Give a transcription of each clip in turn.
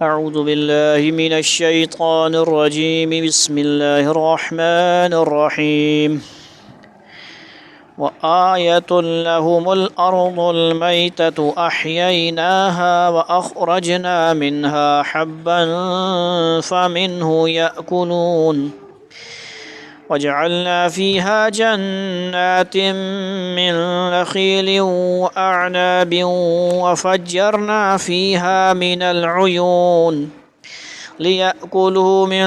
أعوذ بالله من الشيطان الرجيم. بسم الله الرحمن الرحيم. وآية لهم الأرض الميتة أحييناها وأخرجنا منها حبا فمنه يأكلون وجعلنا فيها جنات من نخيل وأعناب وفجرنا فيها من العيون ليأكلوا من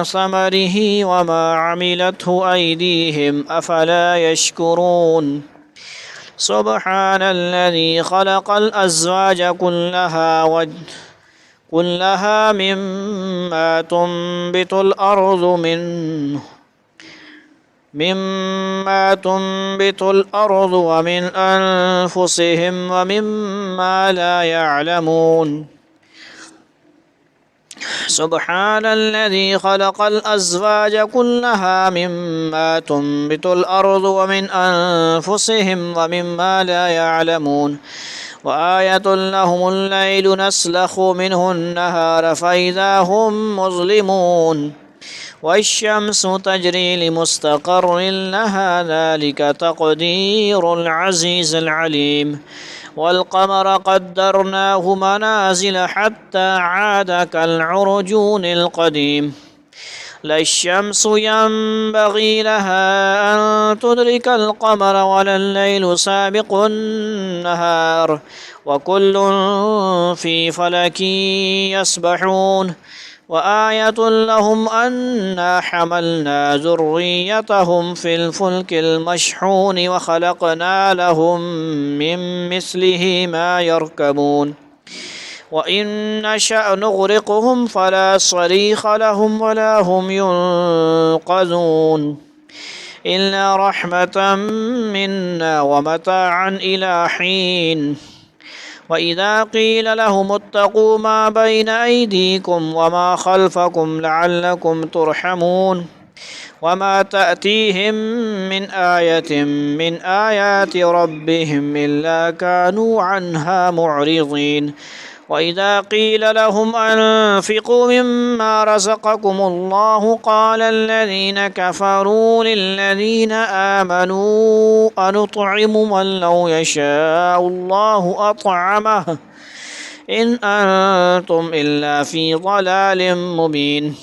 ثمره وما عملته أيديهم أفلا يشكرون. سبحان الذي خلق الأزواج كلها مما تنبت الأرض ومن أنفسهم ومما لا يعلمون. سبحان الذي خلق الأزواج كلها مما تنبت الأرض ومن أنفسهم ومما لا يعلمون. وآية لهم الليل نسلخ منه النهار فإذا هم مظلمون. والشمس تجري لمستقر لها ذلك تقدير العزيز العليم. والقمر قدرناه منازل حتى عاد كالعرجون القديم. لا الشمس ينبغي لها أن تدرك القمر ولا الليل سابق النهار وكل في فلك يسبحون. وآية لهم أنا حملنا ذريتهم في الفلك المشحون وخلقنا لهم من مثله ما يركبون. وإن نشأ نغرقهم فلا صريخ لهم ولا هم ينقذون إلا رحمة منا ومتاعا إلى حين. وإذا قيل لهم اتقوا ما بين أيديكم وما خلفكم لعلكم ترحمون. وما تأتيهم من آية من آيات ربهم إلا كانوا عنها معرضين. وإذا قيل لهم أنفقوا مما رزقكم الله قال الذين كفروا للذين آمنوا أنطعم من لو يشاء الله أطعمه إن أنتم إلا في ضلال مبين.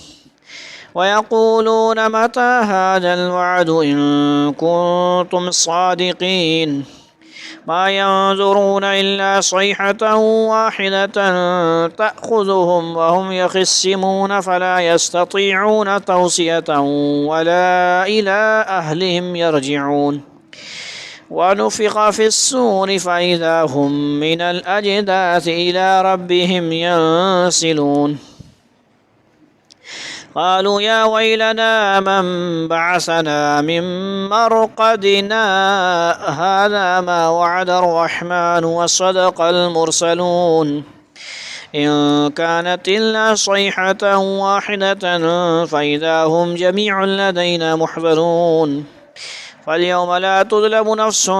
ويقولون متى هذا الوعد إن كنتم صادقين. ما ينظرون إلا صيحة واحدة تأخذهم وهم يخصمون فلا يستطيعون توصية ولا إلى أهلهم يرجعون. ونفخ في السور فإذا هم من الأجداث إلى ربهم ينسلون. قالوا يا ويلنا من بعثنا من مرقدنا هذا ما وعد الرحمن وصدق المرسلون. إن كانت إلا صيحة واحدة فإذا هم جميع لدينا محضرون. فاليوم لا تظلم نفس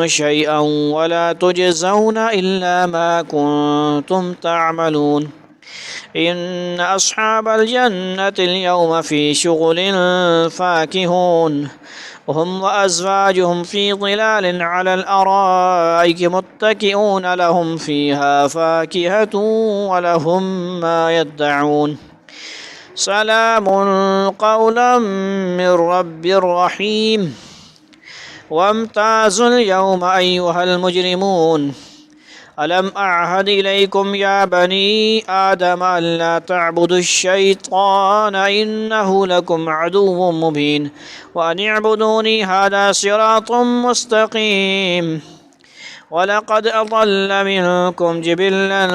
شيئا ولا تجزون إلا ما كنتم تعملون. إن أصحاب الجنة اليوم في شغل فاكهون وهم وأزواجهم في ظلال على الأرائك متكئون لهم فيها فاكهة ولهم ما يدعون. سلام قولا من رب رحيم. وامتازوا اليوم أيها المجرمون ألم أعهد إليكم يا بني آدم ألا تعبدوا الشيطان إنه لكم عدو مبين وأن اعبدوني هذا صراط مستقيم. ولقد أضل منكم جبلا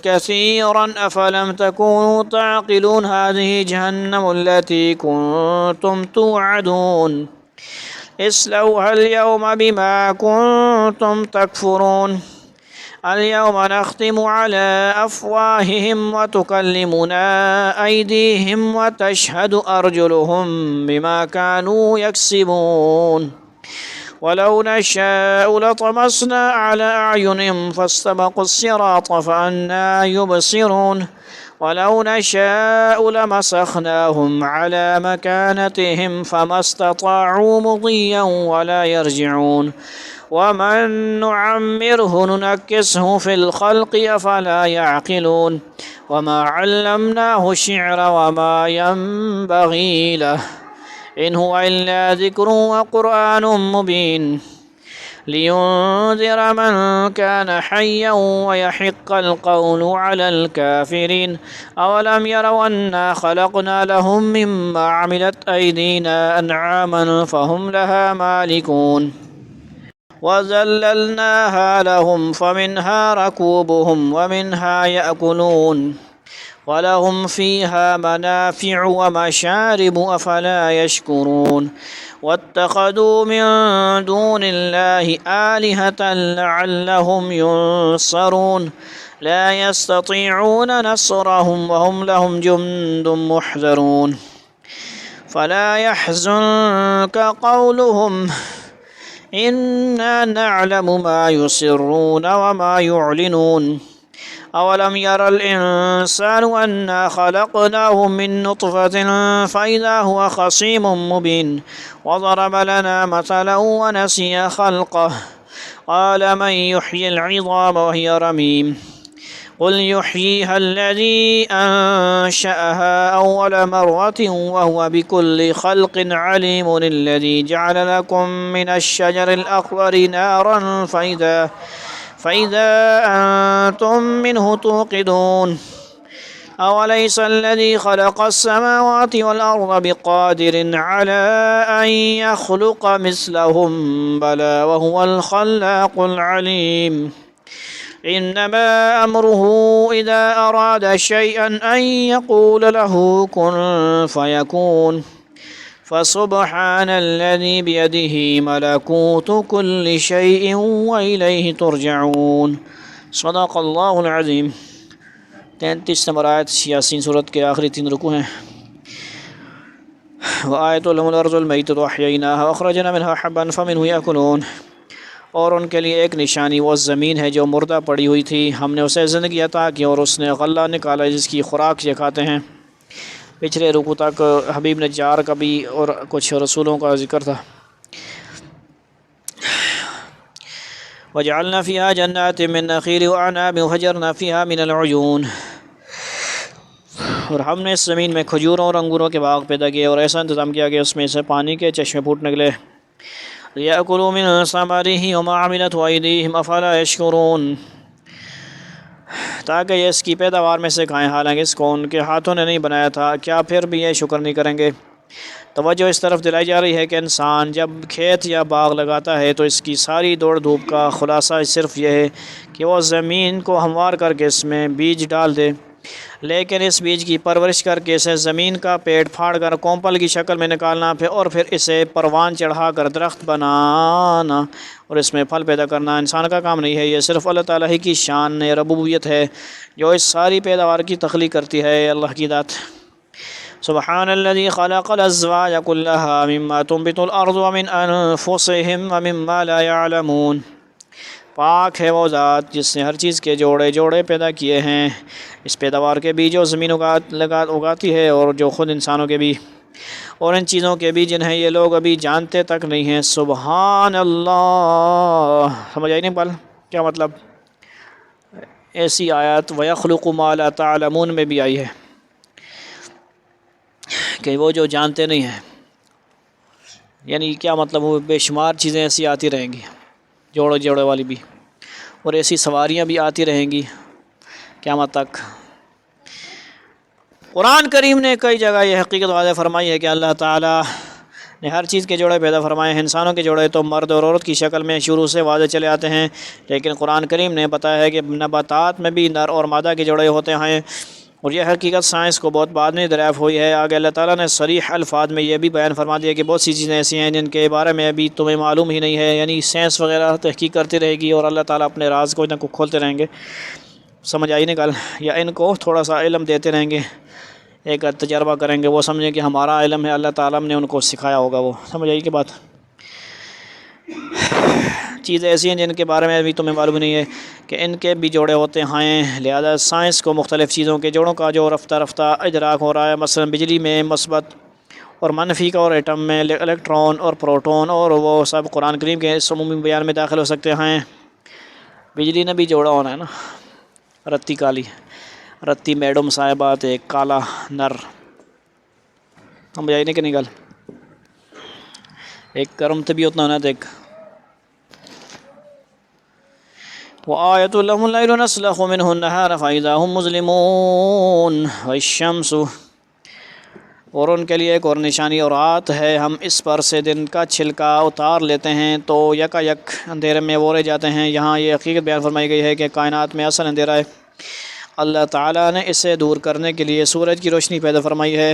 كثيرا أفلم تكونوا تعقلون. هذه جهنم التي كنتم توعدون اصلوها اليوم بما كنتم تكفرون. اليوم نختم على أفواههم وتكلمنا أيديهم وتشهد أرجلهم بما كانوا يكسبون. ولو نشاء لطمسنا على أعينهم فاستبقوا الصراط فأنى يبصرون ولو نشاء لمسخناهم على مكانتهم فما استطاعوا مضيا ولا يرجعون ومن نعمره ننكسه في الخلق أفلا يعقلون وما علمناه الشعر وما ينبغي له إن هو إلا ذكر وقرآن مبين لينذر من كان حيا ويحق القول على الكافرين أولم يروا أنا خلقنا لهم مما عملت أيدينا أنعاما فهم لها مالكون وذللناها لهم فمنها ركوبهم ومنها يأكلون ولهم فيها منافع ومشارب أفلا يشكرون واتخذوا من دون الله آلهة لعلهم ينصرون لا يستطيعون نصرهم وهم لهم جند محضرون فلا يحزنك قولهم إنا نعلم ما يسرون وما يعلنون أولم ير الإنسان أنا خلقناه من نطفة فإذا هو خصيم مبين وضرب لنا مثلا ونسي خلقه قال من يحيي العظام وهي رميم قل يحييها الذي أنشأها أول مرة وهو بكل خلق عليم الذي جعل لكم من الشجر الأخضر نارا فإذا أنتم منه توقدون أوليس الذي خلق السماوات والأرض بقادر على أن يخلق مثلهم بلى وهو الخلاق العليم إنما أمره إذا أراد شيئا أن يقول له كن فيكون فسبحان الذي بيده ملكوت كل شيء وإليه ترجعون صدق اللہ العظیم 33 نمبر آیت یاسین صورت کے آخری 3 رکوع ہیں وآیت لهم الأرض الميتة وأحييناها وأخرجنا منها حبا فمنه يأكلون اور ان کے لیے ایک نشانی وہ زمین ہے جو مردہ پڑی ہوئی تھی ہم نے اسے زندگی عطا کی اور اس نے غلہ نکالا جس کی خوراک یہ کھاتے ہیں پچھلے رکوع تک حبیب نجار کا بھی اور کچھ رسولوں کا ذکر تھا وجعلنا فيها جنات من نخيل وأعناب وفجرنا فيها من العيون اور ہم نے اس زمین میں کھجوروں اور انگوروں کے باغ پیدا کیے اور ایسا انتظام کیا کہ اس میں سے پانی کے چشمے پھوٹ نکلے لِيَأْكُلُوا مِنْ ثَمَرِهِ وَمَا عَمِلَتْهُ أَيْدِيهِمْ أَفَلَا يَشْكُرُونَ تاکہ یہ اس کی پیداوار میں سے کھائیں حالانکہ اس کو ان کے ہاتھوں نے نہیں بنایا تھا کیا پھر بھی یہ شکر نہیں کریں گے توجہ اس طرف دلائی جا رہی ہے کہ انسان جب کھیت یا باغ لگاتا ہے تو اس کی ساری دوڑ دھوپ کا خلاصہ صرف یہ ہے کہ وہ زمین کو ہموار کر کے اس میں بیج ڈال دے لیکن اس بیج کی پرورش کر کے اسے زمین کا پیٹ پھاڑ کر کومپل کی شکل میں نکالنا اور پھر اسے پروان چڑھا کر درخت بنانا اور اس میں پھل پیدا کرنا انسان کا کام نہیں ہے یہ صرف اللہ تعالیٰ ہی کی شان ربوبیت ہے جو اس ساری پیداوار کی تخلیق کرتی ہے اللہ کی ذات سبحان الذي خلق الأزواج كلها مما تنبت الأرض ومن أنفسهم ومما لا يعلمون پاک ہے وہ ذات جس نے ہر چیز کے جوڑے پیدا کیے ہیں اس پیداوار کے بھی جو زمین اگاتی ہے اور جو خود انسانوں کے بھی اور ان چیزوں کے بھی جنہیں یہ لوگ ابھی جانتے تک نہیں ہیں سبحان اللہ سمجھ آئی نہیں بال کیا مطلب ایسی آیات وَيَخْلُقُ مَا لَا تَعْلَمُونَ میں بھی آئی ہے کہ وہ جو جانتے نہیں ہیں یعنی کیا مطلب وہ بے شمار چیزیں ایسی آتی رہیں گی جوڑے والی بھی اور ایسی سواریاں بھی آتی رہیں گی قیامت تک قرآن کریم نے کئی جگہ یہ حقیقت واضح فرمائی ہے کہ اللہ تعالیٰ نے ہر چیز کے جوڑے پیدا فرمائے ہیں انسانوں کے جوڑے تو مرد اور عورت کی شکل میں شروع سے واضح چلے آتے ہیں لیکن قرآن کریم نے بتایا ہے کہ نباتات میں بھی نر اور مادہ کے جوڑے ہوتے ہیں اور یہ حقیقت سائنس کو بہت بعد میں دریافت ہوئی ہے آگے اللہ تعالیٰ نے صریح الفاظ میں یہ بھی بیان فرما دیا کہ بہت سی چیزیں ایسی ہیں جن کے بارے میں ابھی تمہیں معلوم ہی نہیں ہے یعنی سائنس وغیرہ تحقیق کرتی رہے گی اور اللہ تعالیٰ اپنے راز کو ان کو کھولتے رہیں گے سمجھ آئی نکال یا ان کو تھوڑا سا علم دیتے رہیں گے ایک تجربہ کریں گے وہ سمجھیں کہ ہمارا علم ہے اللہ تعالیٰ نے ان کو سکھایا ہوگا وہ سمجھ آئی کہ بات چیزیں ایسی ہیں جن کے بارے میں ابھی تمہیں معلوم نہیں ہے کہ ان کے بھی جوڑے ہوتے ہیں، لہذا سائنس کو مختلف چیزوں کے جوڑوں کا جو رفتہ رفتہ ادراک ہو رہا ہے، مثلا بجلی میں مثبت اور منفی کا، اور ایٹم میں الیکٹران اور پروٹون، اور وہ سب قرآن کریم کے اس عمومی بیان میں داخل ہو سکتے ہیں۔ بجلی نے بھی جوڑا ہونا ہے نا، رتی کالی، رتی میڈم صاحبات ایک کالا نر، ہم بجائی نہیں کہ نکل ایک کرم طبیعت اتنا ہونا تھا ایک وآیۃ لہم اللیل نسلخ منہ النہار فإذا هم مظلمون والشمس، اور ان کے لیے ایک اور نشانی اور رات ہے، ہم اس پر سے دن کا چھلکا اتار لیتے ہیں تو یکا یک اندھیرے میں وہ رہ جاتے ہیں۔ یہاں یہ حقیقت بیان فرمائی گئی ہے کہ کائنات میں اصل اندھیرا ہے، اللہ تعالیٰ نے اسے دور کرنے کے لیے سورج کی روشنی پیدا فرمائی ہے۔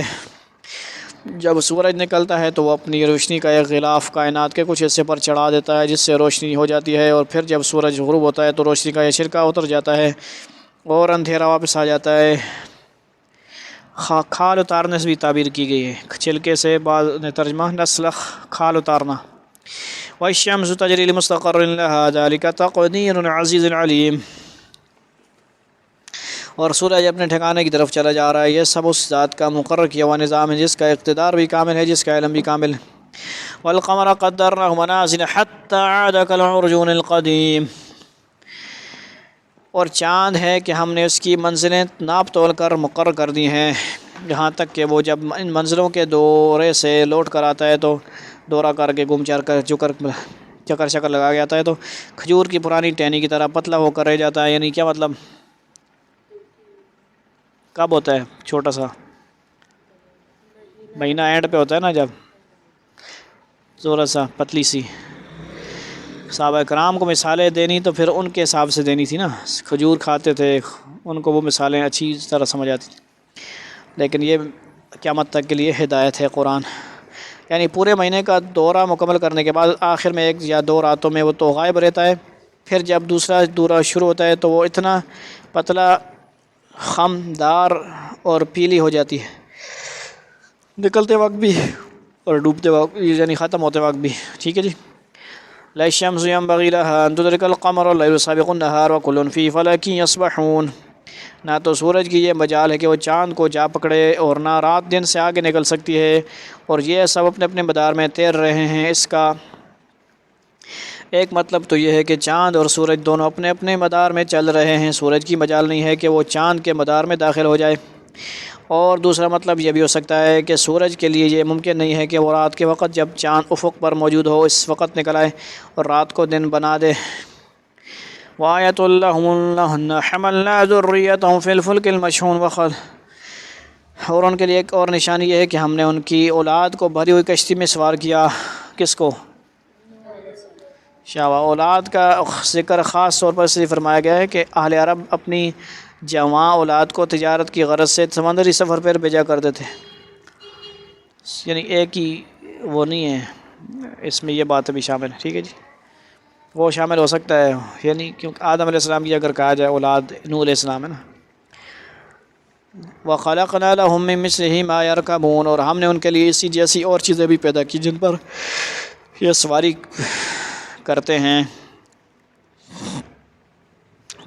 جب سورج نکلتا ہے تو وہ اپنی روشنی کا ایک غلاف کائنات کے کچھ حصے پر چڑھا دیتا ہے، جس سے روشنی ہو جاتی ہے، اور پھر جب سورج غروب ہوتا ہے تو روشنی کا یہ چھلکا اتر جاتا ہے اور اندھیرا واپس آ جاتا ہے۔ کھال اتارنے سے بھی تعبیر کی گئی ہے، چھلکے سے بعض نے ترجمہ نسلخ کھال اتارنا۔ والشمس تجری لمستقر لها ذلك تقدیر عزیز علیم، اور سورج اپنے ٹھکانے کی طرف چلا جا رہا ہے، یہ سب اس ذات کا مقرر کیا ہوا نظام ہے جس کا اقتدار بھی کامل ہے، جس کا علم بھی کامل ہے۔ والقمر قدرناه منازل حتى عاد كالعرجون القدیم، اور چاند ہے کہ ہم نے اس کی منزلیں ناپ تول کر مقرر کر دی ہیں، یہاں تک کہ وہ جب ان منزلوں کے دورے سے لوٹ کر آتا ہے تو دورہ کر کے گم چکر شکر لگا جاتا ہے تو کھجور کی پرانی ٹہنی کی طرح پتلا ہو کر رہ جاتا ہے۔ یعنی کیا مطلب، کب ہوتا ہے چھوٹا سا مہینہ اینڈ پہ ہوتا ہے نا، جب ذرا سا پتلی سی۔ صحابہ کرام کو مثالیں دینی تو پھر ان کے حساب سے دینی تھی نا، کھجور کھاتے تھے، ان کو وہ مثالیں اچھی طرح سمجھ آتی تھیں، لیکن یہ قیامت تک کے لیے ہدایت ہے قرآن۔ یعنی پورے مہینے کا دورہ مکمل کرنے کے بعد آخر میں 1 یا 2 راتوں میں وہ تو غائب رہتا ہے، پھر جب دوسرا دورہ شروع ہوتا ہے تو وہ اتنا پتلا، خمدار اور پیلی ہو جاتی ہے، نکلتے وقت بھی اور ڈوبتے وقت، یعنی ختم ہوتے وقت بھی۔ ٹھیک ہے جی۔ لا الشمس ينبغي لها أن تدرك القمر والليل سابق النهار وكل في فلك يسبحون، نہ تو سورج کی یہ مجال ہے کہ وہ چاند کو جا پکڑے اور نہ رات دن سے آگے نکل سکتی ہے، اور یہ سب اپنے اپنے مدار میں تیر رہے ہیں۔ اس کا ایک مطلب تو یہ ہے کہ چاند اور سورج دونوں اپنے اپنے مدار میں چل رہے ہیں، سورج کی مجال نہیں ہے کہ وہ چاند کے مدار میں داخل ہو جائے، اور دوسرا مطلب یہ بھی ہو سکتا ہے کہ سورج کے لیے یہ ممکن نہیں ہے کہ وہ رات کے وقت جب چاند افق پر موجود ہو اس وقت نکل آئے اور رات کو دن بنا دے۔ وآیۃ لہم انَّا حَمَلْنَا ذُرِّیَّتَهُمْ فِی الْفُلْکِ الْمَشْحُونِ اور ان کے لیے ایک اور نشانی یہ ہے کہ ہم نے ان کی اولاد کو بھری ہوئی کشتی میں سوار کیا۔ کس کو؟ شاوا اولاد کا ذکر خاص طور پر اس لیے فرمایا گیا ہے کہ اہل عرب اپنی جوان اولاد کو تجارت کی غرض سے سمندری سفر پر بھیجا کرتے تھے، یعنی ایک ہی وہ نہیں ہے، اس میں یہ بات بھی شامل ہے۔ ٹھیک ہے جی، وہ شامل ہو سکتا ہے، یعنی کیونکہ آدم علیہ السلام کی اگر کہا جائے اولاد نوح علیہ السلام ہے نا۔ وَخَلَقْنَا لَهُم مِّن مِّثْلِهِ مَا يَرْكَبُونَ، اور ہم نے ان کے لیے اسی جیسی اور چیزیں بھی پیدا کی جن پر یہ سواری کرتے ہیں۔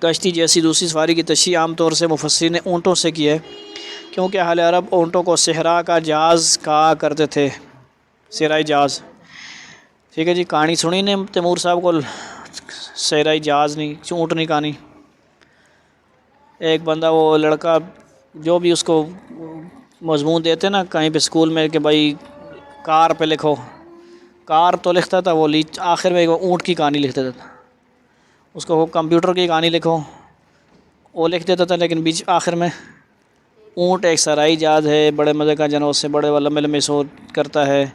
کشتی جیسی دوسری سواری کی تشریح عام طور سے مفسرین نے اونٹوں سے کی ہے، کیونکہ اہل عرب اونٹوں کو صحرا کا جہاز کہا کرتے تھے، صحرائی جہاز۔ ٹھیک ہے جی، کہانی سنی نے تیمور صاحب کو، صحرائی جہاز نہیں، اونٹ نہیں کہانی۔ ایک بندہ، وہ لڑکا جو بھی اس کو مضمون دیتے نا کہیں پہ اسکول میں کہ بھائی کار پہ لکھو، کار تو لکھتا تھا وہ، آخر میں وہ اونٹ کی کہانی لکھ دیتا تھا، اس کو وہ کمپیوٹر کی کہانی لکھو وہ لکھ دیتا تھا، لیکن بیچ آخر میں اونٹ ایک صحرائی جہاز ہے، بڑے مزے کا جنوں سے بڑے لمبے لمبے سو کرتا ہے۔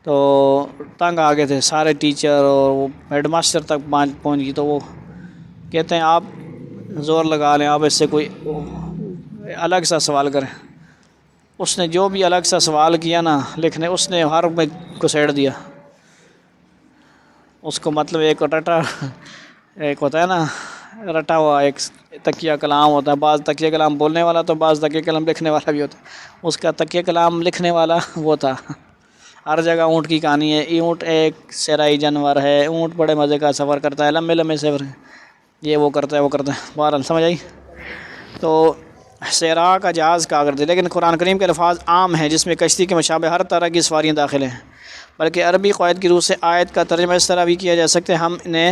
تو تنگ آ گئے تھے سارے ٹیچر اور وہ ہیڈ ماسٹر تک پہنچ گئی، تو وہ کہتے ہیں آپ زور لگا لیں، آپ اس سے کوئی الگ سا سوال کریں۔ اس نے جو بھی الگ سا سوال کیا نا لکھنے، اس نے ہر میں گھسیڑ دیا اس کو، مطلب ایک رٹا، ایک ہوتا ہے نا رٹا ہوا ایک تکیہ کلام ہوتا ہے، بعض تکیہ کلام بولنے والا تو بعض تکیہ کلام لکھنے والا بھی ہوتا ہے، اس کا تکیہ کلام لکھنے والا وہ تھا، ہر جگہ اونٹ کی کہانی ہے، اونٹ ایک صحرائی جانور ہے، اونٹ بڑے مزے کا سفر کرتا ہے، لمبے لمبے سفر، یہ وہ کرتا ہے وہ کرتا ہے، بہرحال سمجھ آئی؟ تو صحرا کا جہاز کا کر دے، لیکن قرآن کریم کے الفاظ عام ہیں جس میں کشتی کے مشابہ ہر طرح کی سواریاں داخل ہیں، بلکہ عربی قواعد کی روح سے آیت کا ترجمہ اس طرح بھی کیا جا سکتا ہے، ہم نے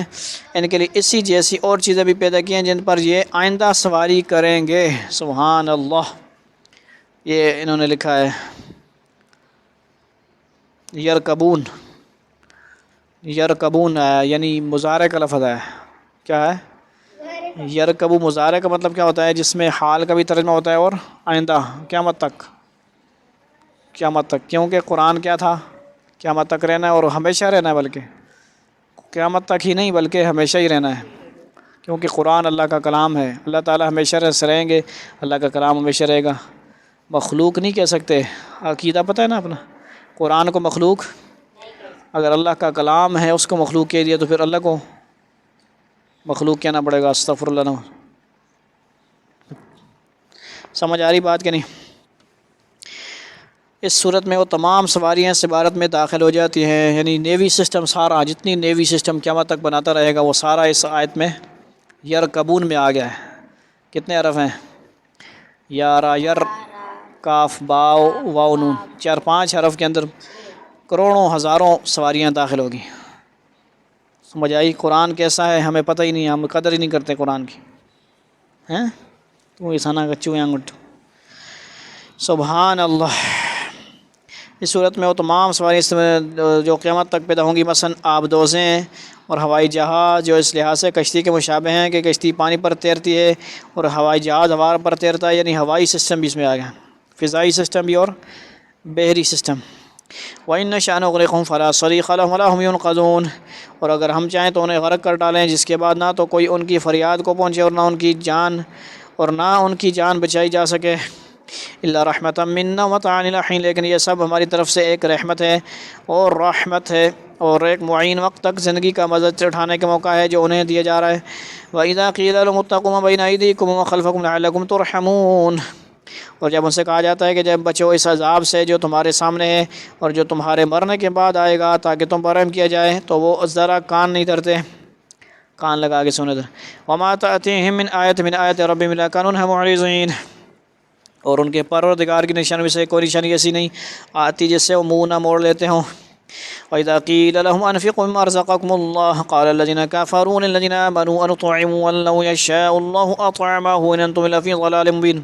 ان کے لیے اسی جیسی اور چیزیں بھی پیدا کی ہیں جن پر یہ آئندہ سواری کریں گے۔ سبحان اللہ، یہ انہوں نے لکھا ہے یرکبون، یرکبون یعنی مضارع کا لفظ ہے، کیا ہے یرکبو؟ مضارع کا مطلب کیا ہوتا ہے؟ جس میں حال کا بھی ترجمہ ہوتا ہے اور آئندہ، قیامت تک، قیامت تک، کیونکہ قرآن کیا تھا؟ قیامت تک رہنا ہے اور ہمیشہ رہنا ہے، بلکہ قیامت تک ہی نہیں بلکہ ہمیشہ ہی رہنا ہے، کیونکہ قرآن اللہ کا کلام ہے، اللہ تعالیٰ ہمیشہ رہیں گے، اللہ کا کلام ہمیشہ رہے گا، مخلوق نہیں کہہ سکتے۔ عقیدہ پتہ ہے نا اپنا، قرآن کو مخلوق، اگر اللہ کا کلام ہے اس کو مخلوق کہہ دیا تو پھر اللہ کو مخلوق کہنا پڑے گا، استغفر اللہ۔ سمجھ آ رہی بات کہ نہیں؟ اس صورت میں وہ تمام سواریاں اس عبارت میں داخل ہو جاتی ہیں، یعنی نیوی سسٹم سارا، جتنی نیوی سسٹم قیامت تک بناتا رہے گا وہ سارا اس آیت میں یرکبون میں آ گیا ہے۔ کتنے حرف ہیں؟ یارا، یر، کاف، باؤ، واو، نون، 4-5 حرف کے اندر کروڑوں ہزاروں سواریاں داخل ہوگی۔ سمجھ آئی؟ قرآن کیسا ہے ہمیں پتہ ہی نہیں، ہم قدر ہی نہیں کرتے قرآن کی، ہیں تو ایسانا گچو انگٹ۔ سبحان اللہ۔ اس صورت میں وہ تمام سواریاں جو قیامت تک پیدا ہوں گی، مثلا آبدوزیں اور ہوائی جہاز، جو اس لحاظ سے کشتی کے مشابہ ہیں کہ کشتی پانی پر تیرتی ہے اور ہوائی جہاز ہوا پر تیرتا ہے، یعنی ہوائی سسٹم بھی اس میں آ گیا، فضائی سسٹم بھی اور بحری سسٹم۔ وَإِن نَّشَأْ نُغْرِقْهُمْ فَلَا صَرِيخَ لَهُمْ وَلَا هُمْ يُنقَذُونَ، اور اگر ہم چاہیں تو انہیں غرق کر ڈالیں، جس کے بعد نہ تو کوئی ان کی فریاد کو پہنچے اور نہ ان کی جان بچائی جا سکے۔ الا رحمۃ منا ومتاعا الی حین، لیکن یہ سب ہماری طرف سے ایک رحمت ہے اور ایک معین وقت تک زندگی کا مزہ اٹھانے کا موقع ہے جو انہیں دیا جا رہا ہے۔ وَإِذَا قِيلَ لَهُمُ اتَّقُوا مَا بَيْنَ أَيْدِيكُمْ وَمَا خَلْفَكُمْ لَعَلَّكُمْ تُرْحَمُونَ، اور جب ان سے کہا جاتا ہے کہ جب بچو اس عذاب سے جو تمہارے سامنے ہے اور جو تمہارے مرنے کے بعد آئے گا تاکہ تم پر رحم کیا جائے، تو وہ ذرا کان نہیں دھرتے، کان لگا کے سنے تھے۔ وَمَا تَأْتِيهِم مِّنْ آیَةٍ مِّنْ آیَاتِ رَبِّهِمْ إِلَّا كَانُوا عَنْهَا مُعْرِضِينَ، اور ان کے پروردگار کی نشانی میں سے کوئی نشانی ایسی نہیں آتی جس سے وہ منہ نہ موڑ لیتے ہوں۔ وَإِذَا قِيلَ لَهُمْ أَنفِقُوا مِمَّا رَزَقَكُمُ اللَّهُ قَالَ الَّذِينَ كَفَرُوا لِلَّذِينَ آمَنُوا أَنُطْعِمُ لَوْ يَشَاءُ اللَّهُ أَطْعَمَهُ إِنْ أَنْتُمْ لَفِي ضَلَالٍ مُّبِينٍ،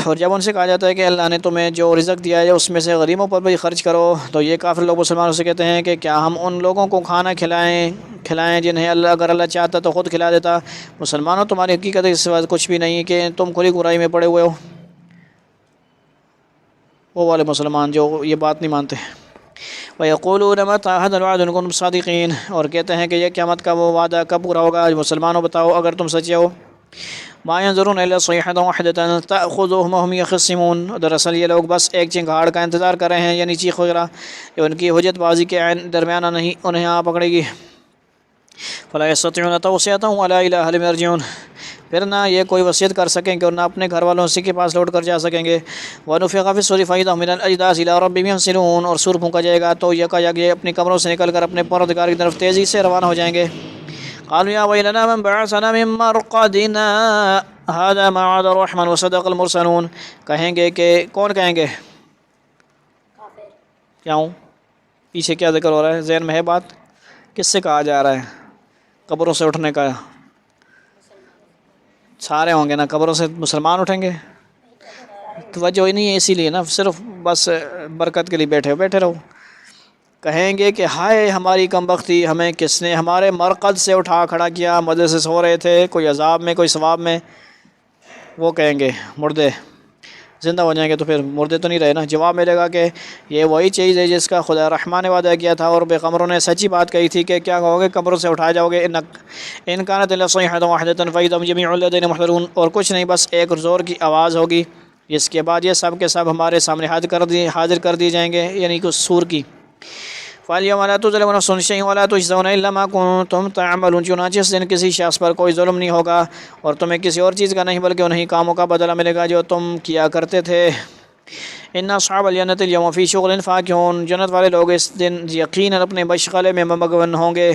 اور جب ان سے کہا جاتا ہے کہ اللہ نے تمہیں جو رزق دیا ہے اس میں سے غریبوں پر بھی خرچ کرو، تو یہ کافر لوگ مسلمانوں سے کہتے ہیں کہ کیا ہم ان لوگوں کو کھانا کھلائیں جنہیں اگر اللہ چاہتا تو خود کھلا دیتا۔ مسلمانوں، تمہاری حقیقت اس بات کچھ بھی نہیں کہ تم کھلی برائی میں پڑے ہوئے ہو، وہ والے مسلمان جو یہ بات نہیں مانتے۔ وَيَقُولُونَ مَتَىٰ هَٰذَا الْوَعْدُ إِن كُنتُمْ صَادِقِينَ، اور کہتے ہیں کہ یہ قیامت کا وہ وعدہ کب پورا ہوگا؟ مسلمانوں بتاؤ اگر تم سچے ہو۔ مَا يَنظُرُونَ إِلَّا صَيْحَةً وَاحِدَةً تَأْخُذُهُمْ وَهُمْ يَخِصِّمُونَ، دراصل یہ لوگ بس ایک چنگھاڑ کا انتظار کر رہے ہیں، یعنی چیخ وغیرہ، جو ان کی حجت بازی کے درمیانہ نہیں انہیں آ پکڑے گی۔ فَلَا يَسْتَطِيعُونَ تَوْصِيَةً وَلَا إِلَىٰ أَهْلِهِمْ يَرْجِعُونَ، پھر نہ یہ کوئی وصیت کر سکیں گے اور نہ اپنے گھر والوں سے کے پاس لوٹ کر جا سکیں گے۔ وَنُفِخَ فِي الصُّورِ فَإِذَا هُم مِنَ الْأَجْدَاثِ إِلَىٰ رَبِّهِمْ يَنسِلُونَ، اور سور پھونکا جائے گا تو یکایک یہ اپنی قبروں سے نکل کر اپنے پروردگار کی طرف تیزی سے روانہ ہو جائیں گے۔ قالوا يا ويلنا من بعثنا من مرقدنا هذا ما وعد الرحمن وصدق المرسلون، کہیں گے کہ کون کہیں گے؟ کیوں؟ پیچھے کیا ذکر ہو رہا ہے؟ ذہن میں ہے بات؟ کس سے کہا جا رہا ہے قبروں سے اٹھنے کا؟ سارے ہوں گے نا قبروں سے، مسلمان اٹھیں گے؟ توجہ ہی نہیں ہے، اسی لیے نا صرف بس برکت کے لیے بیٹھے رہو۔ کہیں گے کہ ہائے ہماری کم بختی، ہمیں کس نے ہمارے مرقد سے اٹھا کھڑا کیا، مزے سے سو رہے تھے، کوئی عذاب میں کوئی ثواب میں۔ وہ کہیں گے مردے زندہ ہو جائیں گے تو پھر مردے تو نہیں رہے نا۔ جواب ملے گا کہ یہ وہی چیز ہے جس کا خدا رحمان نے وعدہ کیا تھا، اور پیغمبروں نے سچی بات کہی تھی کہ کیا کہو گے؟ قبروں سے اٹھائے جاؤ گے۔ ان كانت الا صيحة واحدة فإذا هم جميع الذين محضرون، اور کچھ نہیں بس ایک زور کی آواز ہوگی، جس کے بعد یہ سب کے سب ہمارے سامنے حاضر کر دیے جائیں گے، یعنی کچھ سور کی۔ فَالْيَوْمَ لَا تُظْلَمُ نَفْسٌ شَيْئًا وَلَا تُجْزَوْنَ إِلَّا مَا كُنتُمْ تَعْمَلُونَ، چنانچہ اس دن کسی شخص پر کوئی ظلم نہیں ہوگا اور تمہیں کسی اور چیز کا نہیں بلکہ انہی کاموں کا بدلہ ملے گا جو تم کیا کرتے تھے۔ ان اصحاب الجنت اليوم فی شغل فاکہون، جنت والے لوگ اس دن یقیناً اپنے مشغلے میں مگن ہوں گے۔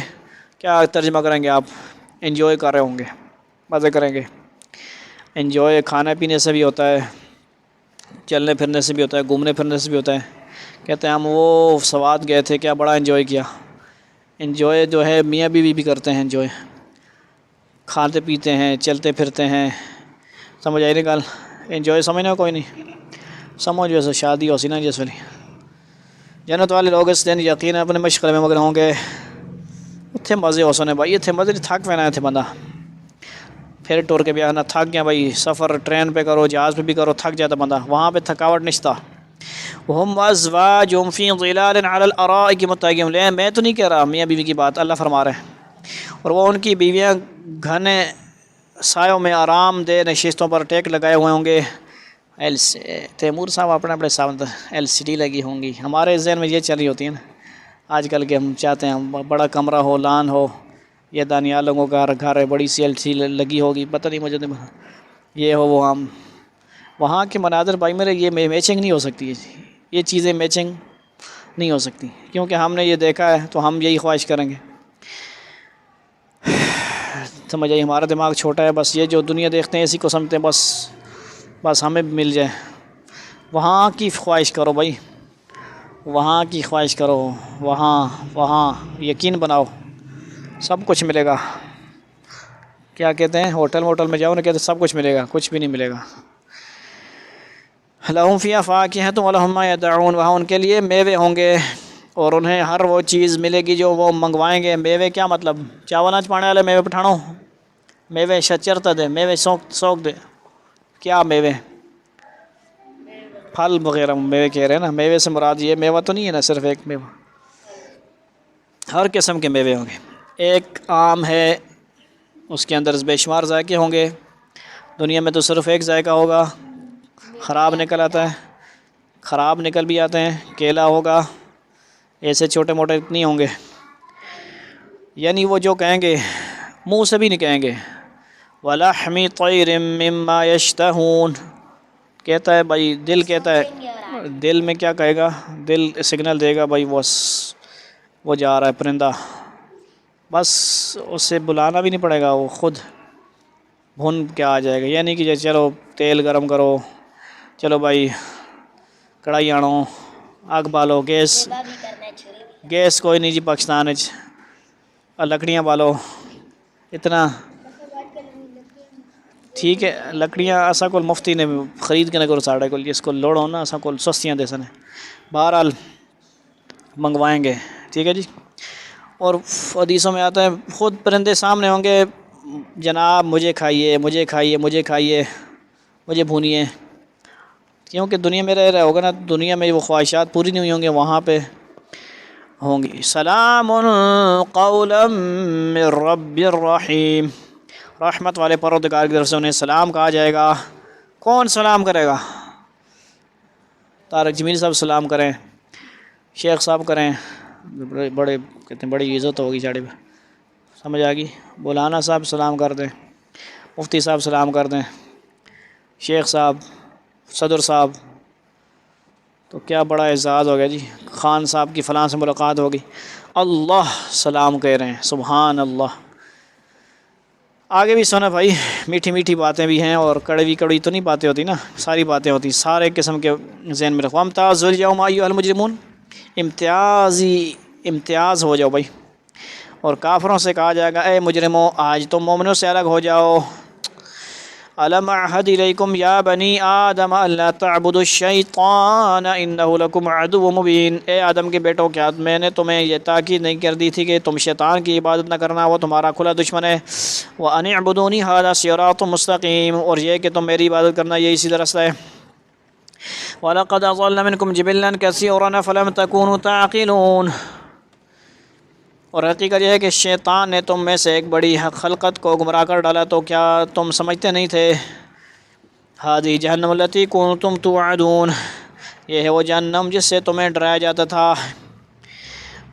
کیا ترجمہ کریں گے آپ؟ انجوائے کر رہے ہوں گے، مزے کریں گے۔ انجوائے کھانے پینے سے بھی ہوتا ہے، چلنے پھرنے سے بھی ہوتا ہے، گھومنے پھرنے سے بھی ہوتا ہے۔ کہتے ہیں ہم وہ سوات گئے تھے، کیا بڑا انجوائے کیا۔ انجوائے جو ہے میاں بیوی بھی کرتے ہیں انجوائے، کھاتے پیتے ہیں، چلتے پھرتے ہیں۔ سمجھ آئی نہیں گل؟ انجوائے سمجھنا کوئی نہیں سمجھ، ویسے شادی ہو سی نا جس ویلے۔ جنت والے لوگ اس دن یقیناً اپنے مشغلے میں مگن ہوں گے۔ اتنے مزے ہو سنے بھائی، اتنے مزے تھک پینا اتنے بندہ، پھر ٹور کے بھی آنا تھک گیا بھائی، سفر ٹرین پہ کرو جہاز پہ بھی کرو تھک جاتا بندہ، وہاں پہ تھکاوٹ نہیں تھا۔ وَهُمْ وَأَزْوَاجُهُمْ فِي ظِلَالٍ عَلَى الْأَرَائِكِ مُتَّكِئُونَ، لے میں تو نہیں کہہ رہا، میاں بیوی کی بات اللہ فرما رہے ہیں، اور وہ ان کی بیویاں گھنے سایوں میں آرام دہ نشستوں پر ٹیک لگائے ہوئے ہوں گے۔ تیمور صاحب اپنے اپنے ساتھ ایل سی ڈی لگی ہوں گی، ہمارے ذہن میں یہ چل رہی ہوتی ہے نا آج کل کے، ہم چاہتے ہیں بڑا کمرہ ہو، لان ہو، یہ دانیال لوگوں کا گھر ہے، بڑی سی ایل سی لگی ہوگی، پتہ نہیں مجھے یہ ہو وہ ہم وہاں کے مناظر بھائی میرے یہ میچنگ نہیں ہو سکتی، یہ چیزیں میچنگ نہیں ہو سکتی، کیونکہ ہم نے یہ دیکھا ہے تو ہم یہی خواہش کریں گے۔ سمجھ آئی؟ ہمارا دماغ چھوٹا ہے، بس یہ جو دنیا دیکھتے ہیں اسی کو سمجھتے ہیں، بس ہمیں بھی مل جائے۔ وہاں کی خواہش کرو بھائی، وہاں کی خواہش کرو، وہاں یقین بناؤ سب کچھ ملے گا۔ کیا کہتے ہیں ہوٹل میں جاؤ نا، کہتے ہیں سب کچھ ملے گا، کچھ بھی نہیں ملے گا۔ لَهُمْ فِيهَا فَاكِهَةٌ وَلَهُم مَّا يَدَّعُونَ، وہاں ان کے لیے میوے ہوں گے اور انہیں ہر وہ چیز ملے گی جو وہ منگوائیں گے۔ میوے کیا مطلب؟ چاول آج پانے والے میوے پٹھانو، میوے شچرتا دے، میوے سوک دے، کیا میوے؟ پھل وغیرہ میوے کہہ رہے ہیں نا، میوے سے مراد یہ میوہ تو نہیں ہے نا صرف ایک میوہ، ہر قسم کے میوے ہوں گے۔ ایک آم ہے، اس کے اندر بے شمار ذائقے ہوں گے، دنیا میں تو صرف ایک ذائقہ ہوگا، خراب نکل آتا ہے، خراب نکل بھی آتے ہیں۔ کیلا ہوگا، ایسے چھوٹے موٹے نہیں ہوں گے، یعنی وہ جو کہیں گے منہ سے بھی نہیں کہیں گے۔ وَلَحْمِ طَيْرٍ مِّمَّا يَشْتَهُونَ، کہتا ہے بھائی دل، کہتا ہے دل میں کیا کہے گا، دل سگنل دے گا بھائی وہ جا رہا ہے پرندہ، بس اسے بلانا بھی نہیں پڑے گا، وہ خود بھن کے آ جائے گا۔ یعنی کہ چلو تیل گرم کرو، چلو بھائی کڑھائی آنو، آگ بالو، گیس کوئی نہیں جی پاکستان لکڑیاں بالو، اتنا ٹھیک ہے۔ لکڑیاں اسا کول مفتی نے خرید کے نہ کرو ساڑھے کول، جس کو لوڑ ہو نا اسا کول سستیاں دے سنے، بہرحال منگوائیں گے، ٹھیک ہے جی۔ اور حدیثوں میں آتا ہے خود پرندے سامنے ہوں گے، جناب مجھے کھائیے، مجھے کھائیے، مجھے کھائیے، مجھے بھونیے، کیونکہ دنیا میں رہ رہا ہوگا نا، دنیا میں وہ خواہشات پوری نہیں ہوئی ہوں گی، وہاں پہ ہوں گی۔ سلام قولا من رب الرحیم، رحمت والے پروردگار کی طرف سے انہیں سلام کہا جائے گا۔ کون سلام کرے گا؟ طارق جمیل صاحب سلام کریں، شیخ صاحب کریں، بڑے کہتے ہیں بڑی عزت ہوگی چاڑے پہ، سمجھ آ گئی؟ مولانا صاحب سلام کر دیں، مفتی صاحب سلام کر دیں، شیخ صاحب، صدر صاحب، تو کیا بڑا اعزاز ہو گیا جی۔ خان صاحب کی فلاں سے ملاقات ہوگی، اللہ سلام کہہ رہے ہیں، سبحان اللہ۔ آگے بھی سنا بھائی، میٹھی میٹھی باتیں بھی ہیں اور کڑوی تو نہیں باتیں ہوتی نا، ساری باتیں ہوتی، سارے قسم کے ذہن میں رکھو۔ امتازوا اليوم ایھا المجرمون، امتیاز ہو جاؤ بھائی، اور کافروں سے کہا جائے گا اے مجرموں آج تم مومنوں سے الگ ہو جاؤ۔ الم اعہد الیکم یا بنی آدم الا تعبدوا الشیطان انہ لکم عدو مبین، اے آدم کے بیٹو کیا میں نے تمہیں یہ تاکید نہیں کر دی تھی کہ تم شیطان کی عبادت نہ کرنا، وہ تمہارا کھلا دشمن ہے۔ وان اعبدونی ھذا صراط مستقیم، اور یہ کہ تم میری عبادت کرنا یہی سیدھا رستہ ہے۔ وَلَقَدْ أَضَلَّ مِنْكُمْ جِبِلًّا كَثِيرًا أَفَلَمْ تَكُونُوا تَعْقِلُونَ، اور حقیقت یہ ہے کہ شیطان نے تم میں سے ایک بڑی خلقت کو گمراہ کر ڈالا، تو کیا تم سمجھتے نہیں تھے؟ هذه جہنم التي كنتم توعدون، یہ ہے وہ جہنم جس سے تمہیں ڈرایا جاتا تھا۔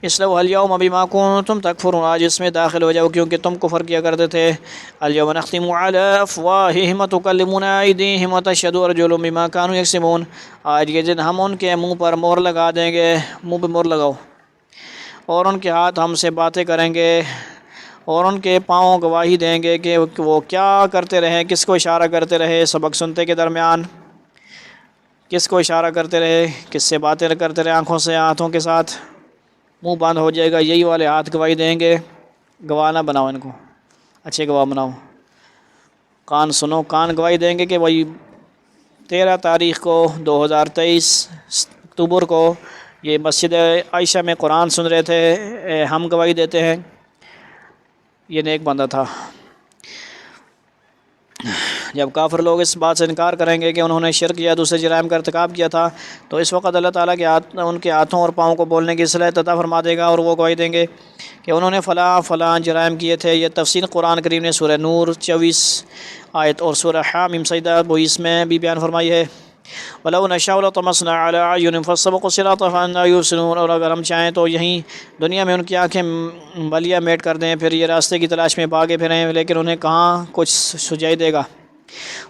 اسلوها اليوم بما كنتم تکفرون، آج اس میں داخل ہو جاؤ کیونکہ تم کفر کیا کرتے تھے. اليوم نختم على افواههم وتكلمنا ايديهم وتشهد ارجلهم بما كانوا يكسبون، آج کے دن ہم ان کے منہ پر مہر لگا دیں گے، منہ پہ مہر لگاؤ، اور ان کے ہاتھ ہم سے باتیں کریں گے، اور ان کے پاؤں گواہی دیں گے کہ وہ کیا کرتے رہے، کس کو اشارہ کرتے رہے سبق سنتے کے درمیان، کس کو اشارہ کرتے رہے، کس سے باتیں کرتے رہے، آنکھوں سے، ہاتھوں کے ساتھ. منہ بند ہو جائے گا، یہی والے ہاتھ گواہی دیں گے. گواہ نہ بناؤ ان کو، اچھے گواہ بناؤ. کان سنو، کان گواہی دیں گے کہ وہی 13 تاریخ کو 2023 اکتوبر کو یہ مسجد عائشہ میں قرآن سن رہے تھے، ہم گواہی دیتے ہیں یہ نیک بندہ تھا. جب کافر لوگ اس بات سے انکار کریں گے کہ انہوں نے شرک یا دوسرے جرائم کا ارتکاب کیا تھا، تو اس وقت اللہ تعالیٰ کے ان کے ہاتھوں اور پاؤں کو بولنے کی صلاحیت عطا فرما دے گا، اور وہ گواہی دیں گے کہ انہوں نے فلاں جرائم کیے تھے. یہ تفصیل قرآن کریم نے سورہ نور 24 آیت اور سورہ حامیم سجدہ 22 میں بھی بیان فرمائی ہے. وَلَوْ نَشَاءُ لَطَمَسْنَا عَلَىٰ أَعْيُنِهِمْ فَاسْتَبَقُوا الصِّرَاطَ فَأَنَّىٰ يُبْصِرُونَ، اور اگر ہم چاہیں تو یہیں دنیا میں ان کی آنکھیں بلیا میٹ کر دیں، پھر یہ راستے کی تلاش میں بھاگے پھریں، لیکن انہیں کہاں کچھ سجائی دے گا.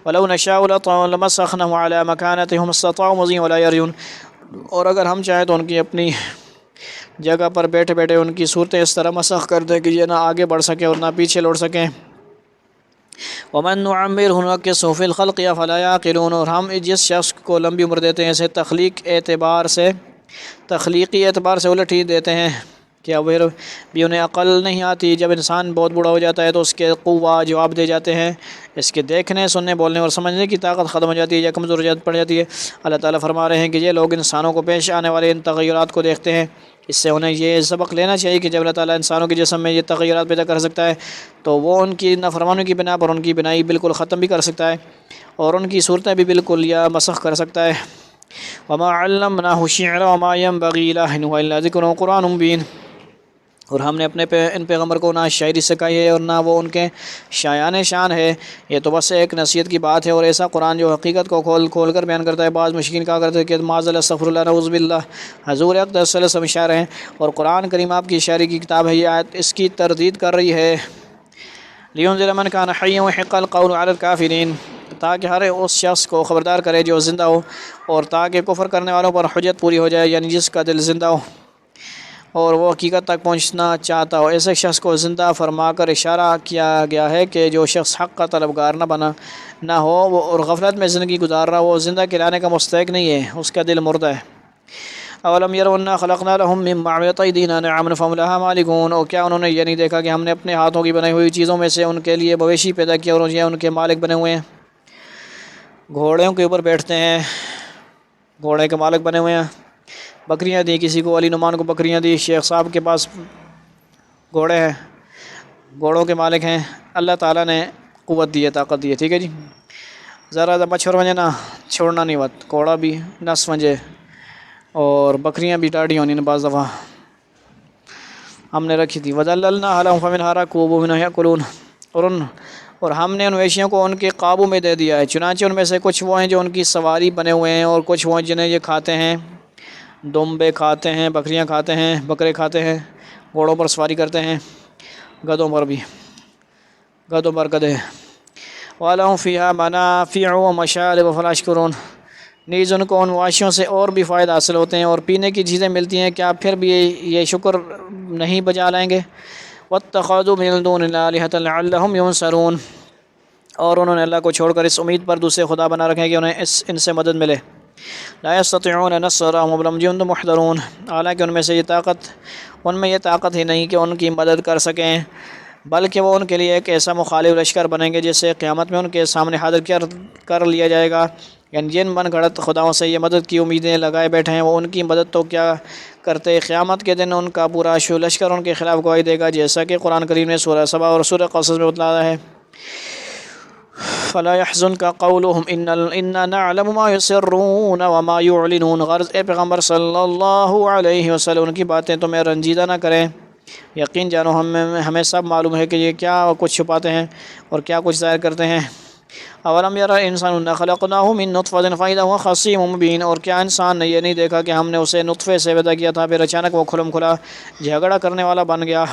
وَلَوْ نَشَاءُ لَمَسَخْنَاهُمْ عَلَىٰ مَكَانَتِهِمْ اسْتَطَاعُوا مُضِيًّا وَلَا يَرْجُونَ، اور اگر ہم چاہیں تو ان کی اپنی جگہ پر بیٹھے بیٹھے ان کی صورتیں اس طرح مسخ کر دیں کہ یہ نہ آگے بڑھ سکیں اور نہ پیچھے لوٹ سکیں. وَمَن نُعَمِّرْهُ نُنَكِّسْهُ فِي الْخَلْقِ أَفَلَا يَعْقِلُونَ، اور ہم جس شخص کو لمبی عمر دیتے ہیں اسے تخلیقی اعتبار سے الٹ ہی دیتے ہیں، کیا پھر بھی انہیں عقل نہیں آتی؟ جب انسان بہت بوڑھا ہو جاتا ہے تو اس کے قوا جواب دے جاتے ہیں، اس کے دیکھنے، سننے، بولنے اور سمجھنے کی طاقت ختم ہو جاتی ہے یا کمزور پڑ جاتی ہے. اللہ تعالیٰ فرما رہے ہیں کہ یہ لوگ انسانوں کو پیش آنے والے ان تغیرات کو دیکھتے ہیں، اس سے انہیں یہ سبق لینا چاہیے کہ جب اللہ تعالیٰ انسانوں کے جسم میں یہ تغیرات پیدا کر سکتا ہے تو وہ ان کی نافرمانی کی بنا پر ان کی بنائی بالکل ختم بھی کر سکتا ہے اور ان کی صورتیں بھی بالکل یا مسخ کر سکتا ہے. وَمَا عَلَّمْنَاهُ الشِّعْرَ وَمَا يَنبَغِي لَهُ إِنْ هُوَ إِلَّا ذِكْرٌ وَقُرْآنٌ مُّبِينٌ، اور ہم نے ان پیغمبر کو نہ شاعری سکھائی ہے اور نہ وہ ان کے شایان شان ہے، یہ تو بس ایک نصیحت کی بات ہے اور ایسا قرآن جو حقیقت کو کھول کر بیان کرتا ہے. بعض مشکین کہا کرتے ہیں کہ معاذ اللہ استغفر اللہ نعوذ باللہ، حضور اقدس صلی اللہ علیہ وسلم شاعر ہیں اور قرآن کریم آپ کی شاعری کی کتاب ہے. یہ آیت اس کی تردید کر رہی ہے. لِيُنذِرَ مَنْ كَانَ حَيًّا وَيُحِقَّ الْقَوْلُ عَلَى الْكَافِرِينَ، تاکہ ہر اس شخص کو خبردار کرے جو زندہ ہو، اور تاکہ کفر کرنے والوں پر حجت پوری ہو جائے، یعنی جس کا دل زندہ ہو اور وہ حقیقت تک پہنچنا چاہتا ہو. ایسے شخص کو زندہ فرما کر اشارہ کیا گیا ہے کہ جو شخص حق کا طلبگار نہ ہو اور غفلت میں زندگی گزار رہا، وہ زندہ کرانے کا مستحق نہیں ہے، اس کا دل مردہ ہے. اولم یروا انا خلقنا لهم مما عملت ایدینا نعما فهم لها مالکون، اور کیا انہوں نے یہ نہیں دیکھا کہ ہم نے اپنے ہاتھوں کی بنائی ہوئی چیزوں میں سے ان کے لیے مویشی پیدا کیا اور یہ ان کے مالک بنے ہوئے ہیں. گھوڑوں کے اوپر بیٹھتے ہیں، گھوڑے کے مالک بنے ہوئے ہیں. بکریاں دی کسی کو، علی نعمان کو بکریاں دی، شیخ صاحب کے پاس گھوڑے ہیں، گھوڑوں کے مالک ہیں. اللہ تعالیٰ نے قوت دی ہے، طاقت دی ہے. ٹھیک ہے جی، ذرا مچھر ونجے نہ چھوڑنا نہیں وقت، گھوڑا بھی نس ونجے اور بکریاں بھی ٹاڑی ہونی بعض دفعہ ہم نے رکھی تھی. وَذَلَّلْنَاهَا لَهُمْ فَمِنْهَا رَكُوبُوا وَمِنْهَا يَأْكُلُونَ، اور ہم نے ان ویشیوں کو ان کے قابو میں دے دیا ہے، چنانچہ ان میں سے کچھ وہ ہیں جو ان کی سواری بنے ہوئے ہیں اور کچھ وہ ہیں جنہیں یہ کھاتے ہیں. دمبے کھاتے ہیں، بکریاں کھاتے ہیں، بکرے کھاتے ہیں، گھوڑوں پر سواری کرتے ہیں، گدھوں پر بھی، گدھوں پر گدھے. وَلَهُمْ فِيهَا مَنَافِعُ وَمَشَارِبُ أَفَلَا يَشْكُرُونَ، نیز ان کو ان واشیوں سے اور بھی فائدہ حاصل ہوتے ہیں اور پینے کی چیزیں ملتی ہیں، کیا پھر بھی یہ شکر نہیں بجا لائیں گے؟ وَاتَّخَذُوا مِن دُونِ اللَّهِ آلِهَةً لَعَلَّهُمْ يُنصَرُونَ، اور انہوں نے اللہ کو چھوڑ کر اس امید پر دوسرے خدا بنا رکھے کہ انہیں ان سے مدد ملے. لا يستطيعون نصرهم ولهم جند محضرون، حالانکہ ان میں یہ طاقت ہی نہیں کہ ان کی مدد کر سکیں، بلکہ وہ ان کے لیے ایک ایسا مخالف لشکر بنیں گے جسے قیامت میں ان کے سامنے حاضر کر لیا جائے گا. یعنی جن من گھڑت خداؤں سے یہ مدد کی امیدیں لگائے بیٹھے ہیں وہ ان کی مدد تو کیا کرتے، قیامت کے دن ان کا پورا لشکر ان کے خلاف گواہی دے گا، جیسا کہ قرآن کریم نے سورہ سبا اور سورہ قصص میں بتلایا ہے. فلا يحزنك قولهم إنا نعلم ما يسرون وما يعلنون، غرض اے پیغمبر صلی اللہ علیہ وسلم ان کی باتیں تمہیں رنجیدہ نہ کریں، یقین جانو ہمیں سب معلوم ہے کہ یہ کیا کچھ چھپاتے ہیں اور کیا کچھ ظاہر کرتے ہیں. اولم یرا انسان انا خلقناہ من نطفۃ فاذا هو خصیم مبین، اور کیا انسان نے یہ نہیں دیکھا کہ ہم نے اسے نطفے سے پیدا کیا تھا، پھر اچانک وہ کھلم کھلا جھگڑا کرنے والا بن گیا۔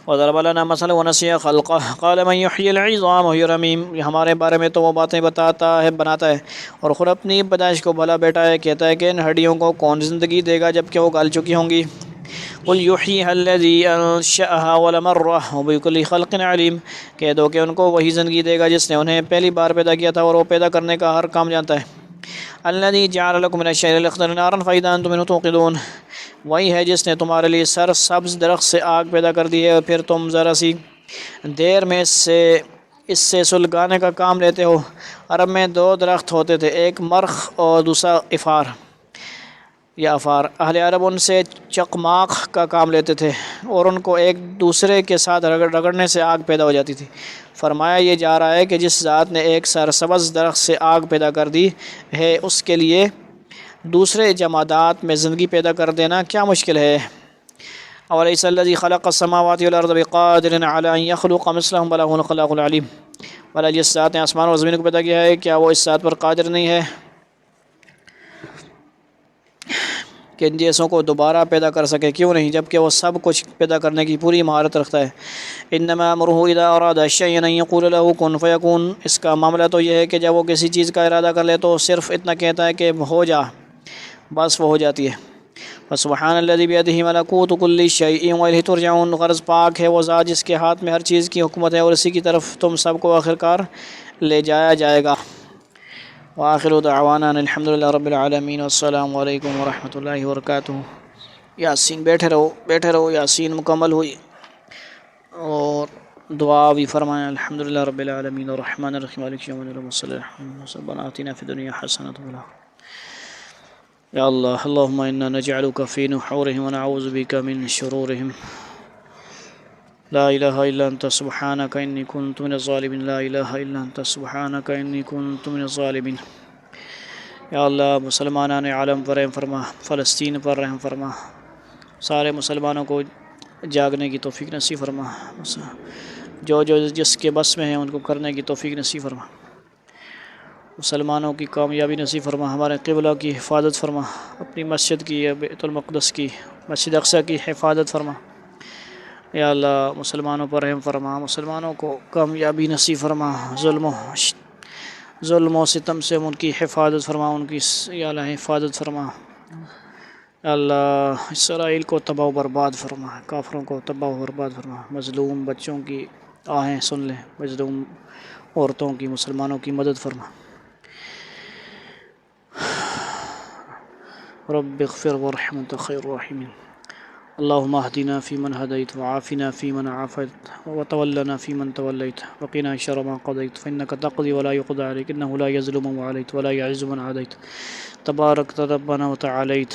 وضرب لنا مثلا ونسي خلقه قال من يحيي العظام وهي رميم، ہمارے بارے میں تو وہ باتیں بناتا ہے اور خود اپنی پیدائش کو بھلا بیٹا ہے، کہتا ہے کہ ان ہڈیوں کو کون زندگی دے گا جب کہ وہ گل چکی ہوں گی۔ قل يحييها الذي انشأها اول مرة وبكل خلق عليم، کہہ دو کہ ان کو وہی زندگی دے گا جس نے انہیں پہلی بار پیدا کیا تھا اور وہ پیدا کرنے کا ہر کام جانتا ہے۔ الذي جعل لكم من الشجر الاخضر نارا فاذا انتم منه توقدون، وہی ہے جس نے تمہارے لیے سر سبز درخت سے آگ پیدا کر دی ہے اور پھر تم ذرا سی دیر میں اس سے سلگانے کا کام لیتے ہو۔ عرب میں دو درخت ہوتے تھے، ایک مرخ اور دوسرا افار یا افار۔ اہل عرب ان سے چقماق کا کام لیتے تھے اور ان کو ایک دوسرے کے ساتھ رگڑنے سے آگ پیدا ہو جاتی تھی۔ فرمایا یہ جا رہا ہے کہ جس ذات نے ایک سرسبز درخت سے آگ پیدا کر دی ہے، اس کے لیے دوسرے جمادات میں زندگی پیدا کر دینا کیا مشکل ہے۔ اولیس الذی خلق السماوات والارض بقادر علی ان یخلق مثلهم بل هو الخلاق العلیم، بھلا جس ذات نے آسمان اور زمین کو پیدا کیا ہے کیا وہ اس ذات پر قادر نہیں ہے کہ ان جیسوں کو دوبارہ پیدا کر سکے؟ کیوں نہیں، جبکہ وہ سب کچھ پیدا کرنے کی پوری مہارت رکھتا ہے۔ انما امرہ اذا اراد شیئا ان یقول له کن فیکون، اس کا معاملہ تو یہ ہے کہ جب وہ کسی چیز کا ارادہ کر لے تو صرف اتنا کہتا ہے کہ ہو جا، بس وہ ہو جاتی ہے۔ فسبحان الذی بیدہ ملکوت کل شیء والیہ ترجعون، غرض پاک ہے وہ ذات جس کے ہاتھ میں ہر چیز کی حکومت ہے اور اسی کی طرف تم سب کو آخرکار لے جایا جائے گا۔ وآخر دعوانا الحمدللہ رب العالمین، والسلام علیکم ورحمۃ اللہ وبرکاتہ۔ یاسین بیٹھے رہو، یاسین مکمل ہوئی اور دعا بھی فرمائیں۔ الحمدللہ رب العالمین الرحمن الرحیم مالک یوم الدین صلی اللہ علیہ وسلم آتنا فی الدنیا حسنۃ یا اللہ اللہم انا نجعلک فی نحورہم ونعوذ بک من شرورہم، لا الہ الا انت سبحانک انی کنت من الظالمین، لا الہ الا انت سبحانک انی کنت من الظالمین۔ یا اللہ مسلمانان عالم پر رحم فرما، فلسطین پر رحم فرما، سارے مسلمانوں کو جاگنے کی توفیق نصیب فرما، جو جس کے بس میں ہیں ان کو کرنے کی توفیق نصیب فرما، مسلمانوں کی کامیابی نصیب فرما، ہمارے قبلہ کی حفاظت فرما، اپنی مسجد کی، بیت المقدس کی، مسجد اقصی کی حفاظت فرما۔ یا اللہ مسلمانوں پر رحم فرما، مسلمانوں کو کامیابی نصیب فرما، ظلم و ستم سے ان کی حفاظت فرما، ان کی یا اللہ حفاظت فرما۔ یا اللہ اسرائیل کو تباہ و برباد فرما، کافروں کو تباہ و برباد فرما، مظلوم بچوں کی آہیں سن لے، مظلوم عورتوں کی، مسلمانوں کی مدد فرما۔ رب اغفر وارحم انت خیر الراحمین۔ اللہم اہدنا فیمن ہدیت وعافنا فیمن عافیت وتولنا فیمن تولیت وقنا شر ما قضیت فإنک تقضی ولا یقضى علیک انہ لا یظلم من والیت ولا یعز من عادیت تبارکت ربنا وتعالیت۔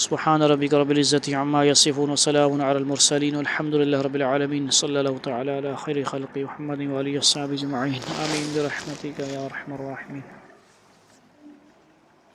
سبحان ربک رب العزة عما یصفون وسلام علی المرسلین والحمد للہ رب العالمین، صلی اللہ تعالی علی خیر خلق محمد وآلہ وصحبہ اجمعین، آمین برحمتک یا ارحم الراحمین۔